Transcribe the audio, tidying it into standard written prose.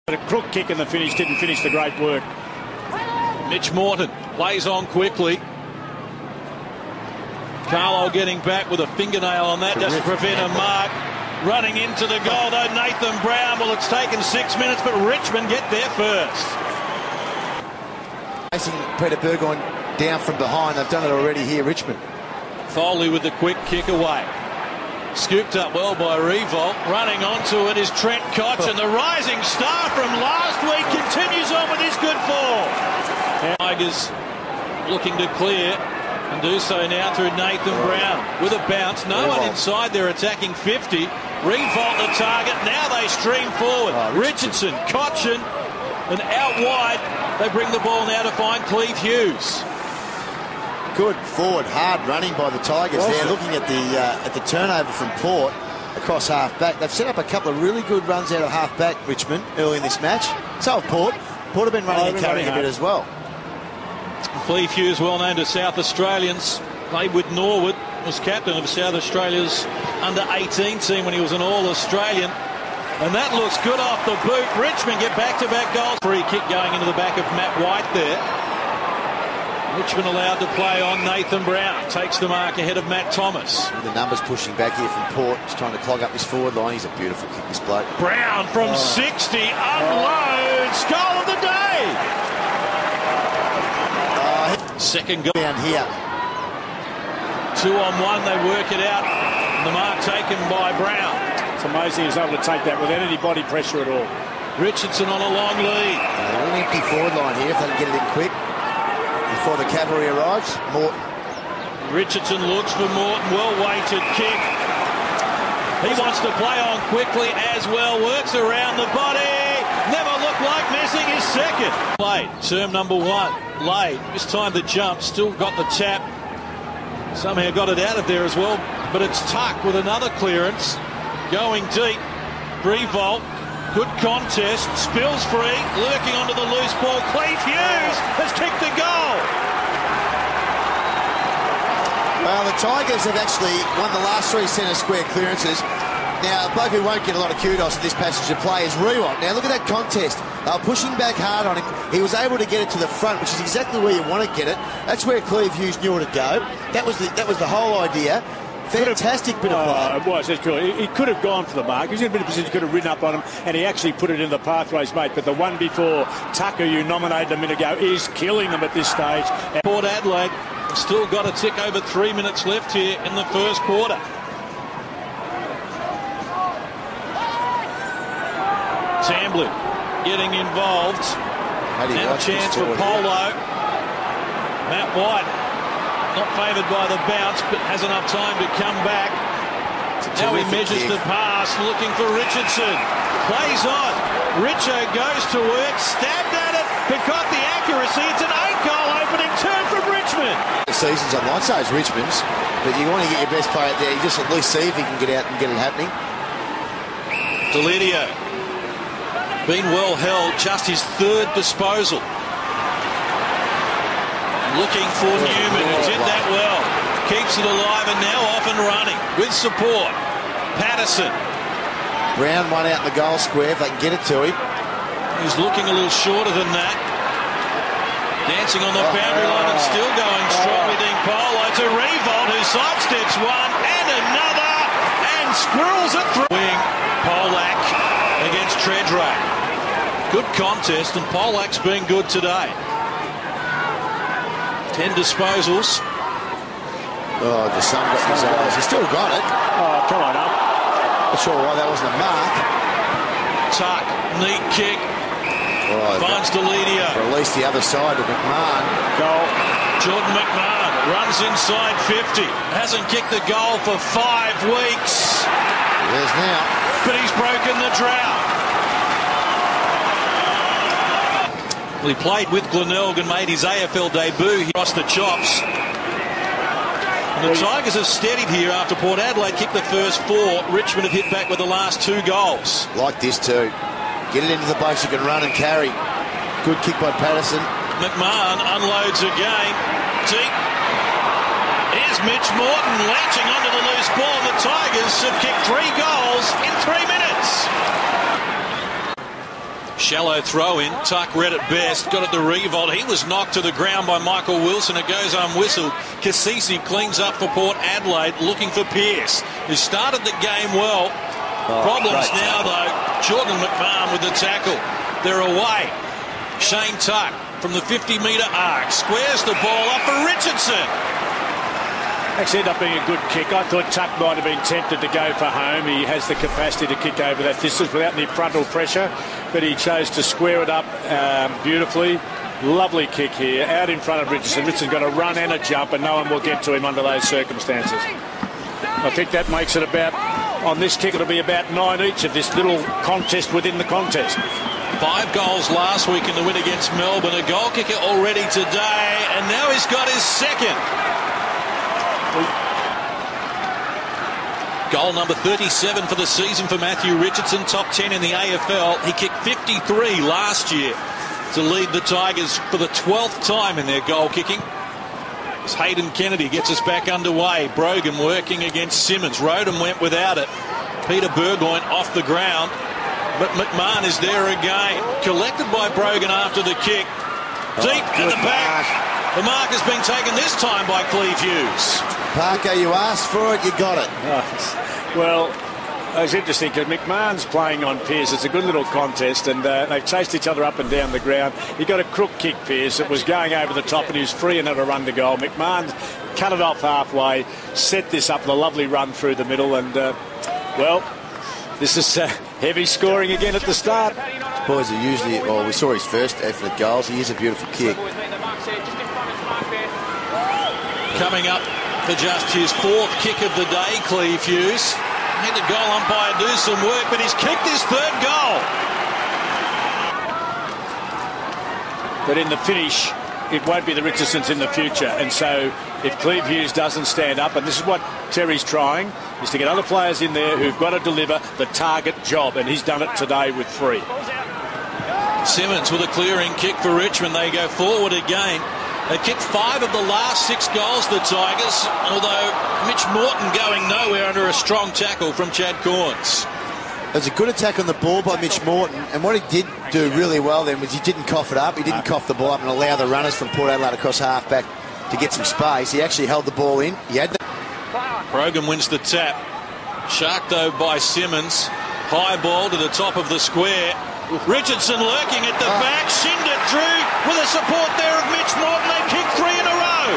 A crook kick in the finish didn't finish the great work. Mitch Morton plays on quickly. Carlisle getting back with a fingernail on that, doesn't prevent a mark. Running into the goal though, Nathan Brown. Well, it's taken 6 minutes, but Richmond get there first. Facing Peter Burgoyne down from behind. They've done it already here, Richmond. Foley with the quick kick away. Scooped up well by Revolt. Running onto it is Trent Koch, and the rising star from last week continues on with his good form. Tigers looking to clear and do so now through Nathan Brown with a bounce. No one inside. They're attacking 50. Revolt the target. Now they stream forward. Richardson, Cochin, and out wide. They bring the ball now to find Cleve Hughes. Good forward, hard running by the Tigers there. Looking at the turnover from Port across half back. They've set up a couple of really good runs out of half back, Richmond, early in this match. So have Port. Port have been running and carrying a bit as well. Cleve Hughes, well known to South Australians, played with Norwood, was captain of South Australia's under-18 team when he was an All-Australian. And that looks good off the boot. Richmond get back-to-back goals. Free kick going into the back of Matt White there. Richmond allowed to play on. Nathan Brown takes the mark ahead of Matt Thomas. The numbers pushing back here from Port. He's trying to clog up his forward line. He's a beautiful kick, this bloke. Brown from 60 unloads. Goal of the day. Second goal down here. 2-on-1. They work it out. The mark taken by Brown. It's amazing he's able to take that without any body pressure at all. Richardson on a long lead. An empty forward line here if they can get it in quick before the cavalry arrives. Morton. Richardson looks for Morton. Well-weighted kick. He wants to play on quickly as well. Works around the body. Never looked like missing his second. Played. Term number 1. Laid. This time the jump. Still got the tap. Somehow got it out of there as well. But it's Tuck with another clearance. Going deep. Revolt. Good contest. Spills free. Lurking onto the loose ball. Cleve Hughes has kicked the goal. Well, the Tigers have actually won the last 3 centre square clearances. Now, a bloke who won't get a lot of kudos in this passage of play is Revolt. Now, look at that contest. They were pushing back hard on him. He was able to get it to the front, which is exactly where you want to get it. That's where Cleve Hughes knew it to go. That was the whole idea. Fantastic bit of play. It was. That's cool. He could have gone for the mark. He was in a bit of position. He could have ridden up on him, and he actually put it in the pathways, mate. But the one before, Tucker, you nominated a minute ago, is killing them at this stage. Port Adelaide still got a tick over 3 minutes left here in the first quarter. Tamblin getting involved. Now a chance for Polo. Matt White not favoured by the bounce, but has enough time to come back. Now he measures the pass, looking for Richardson. Plays on. Richo goes to work, stabbed at it, but got the accuracy. It's an 8-goal opening turn from Richmond. The season's on one side, Richmond's, but you want to get your best player out there. You just at least see if he can get out and get it happening. Delidio. Been well held, just his 3rd disposal. Looking for Newman, who did that well. Keeps it alive and now off and running with support. Patterson. Brown one out in the goal square if they can get it to him. He's looking a little shorter than that. Dancing on the boundary line and still going strongly. Dean Polo to Revolt, who sidesteps one and another and squirrels it through. Wing Polak against Tredrack. Good contest, and Polak's been good today. 10 disposals. Oh, the sun got his eyes. He's still got it. Oh, come on up. Not sure why that wasn't a mark. Tuck, neat kick. Oh, finds Delidio. For at least the other side of McMahon. Goal. Jordan McMahon runs inside 50. Hasn't kicked the goal for 5 weeks. It is now. But he's broken the drought. Well, he played with Glenelg and made his AFL debut. He lost the chops. And the Tigers have steadied here after Port Adelaide kicked the first 4. Richmond have hit back with the last 2 goals. Like this too. Get it into the box, you can run and carry. Good kick by Patterson. McMahon unloads again. Deep. Here's Mitch Morton latching onto the loose ball. The Tigers have kicked 3 goals in 3 minutes. Shallow throw in. Tuck read it best. Got it to Riewoldt. He was knocked to the ground by Michael Wilson. It goes unwhistled. Cassisi cleans up for Port Adelaide, looking for Pearce, who started the game well. Problems now, though. Jordan McMahon with the tackle. They're away. Shane Tuck from the 50-metre arc squares the ball up for Richardson. Actually ended up being a good kick. I thought Tuck might have been tempted to go for home. He has the capacity to kick over that distance without any frontal pressure, but he chose to square it up beautifully. Lovely kick here, out in front of Richardson. Richardson's got a run and a jump, and no one will get to him under those circumstances. I think that makes it about, on this kick, it'll be about 9 each of this little contest within the contest. 5 goals last week in the win against Melbourne. A goal kicker already today, and now he's got his second. Goal number 37 for the season for Matthew Richardson, top 10 in the AFL. He kicked 53 last year to lead the Tigers for the 12th time in their goal kicking. As Hayden Kennedy gets us back underway. Brogan working against Simmons. Rodham went without it. Peter Burgoyne off the ground, but McMahon is there again. Collected by Brogan after the kick. Deep at the back. The mark has been taken this time by Cleve Hughes. Parker, you asked for it, you got it. Well, it's interesting because McMahon's playing on Pearce. It's a good little contest, and they've chased each other up and down the ground. He got a crook kick, Pearce. It was going over the top, and he was free and had a run to goal. McMahon cut it off halfway, set this up with a lovely run through the middle, and, well, this is heavy scoring again at the start. Boys are usually, well, we saw his first effort at goals. He is a beautiful kick. Coming up for just his 4th kick of the day, Cleve Hughes. Made the goal umpire do some work, but he's kicked his 3rd goal. But in the finish, it won't be the Richardsons in the future. And so if Cleve Hughes doesn't stand up, and this is what Terry's trying, is to get other players in there who've got to deliver the target job. And he's done it today with 3. Simmons with a clearing kick for Richmond. They go forward again. They kicked 5 of the last 6 goals, the Tigers, although Mitch Morton going nowhere under a strong tackle from Chad Corns. There's a good attack on the ball by Mitch Morton, and what he did do really well then was he didn't cough it up. He didn't cough the ball up and allow the runners from Port Adelaide across half-back to get some space. He actually held the ball in. He had the... Brogan wins the tap. Sharked though by Simmons. High ball to the top of the square. Richardson lurking at the back, shinned it through with the support there of Mitch Morton. They kicked 3 in a row.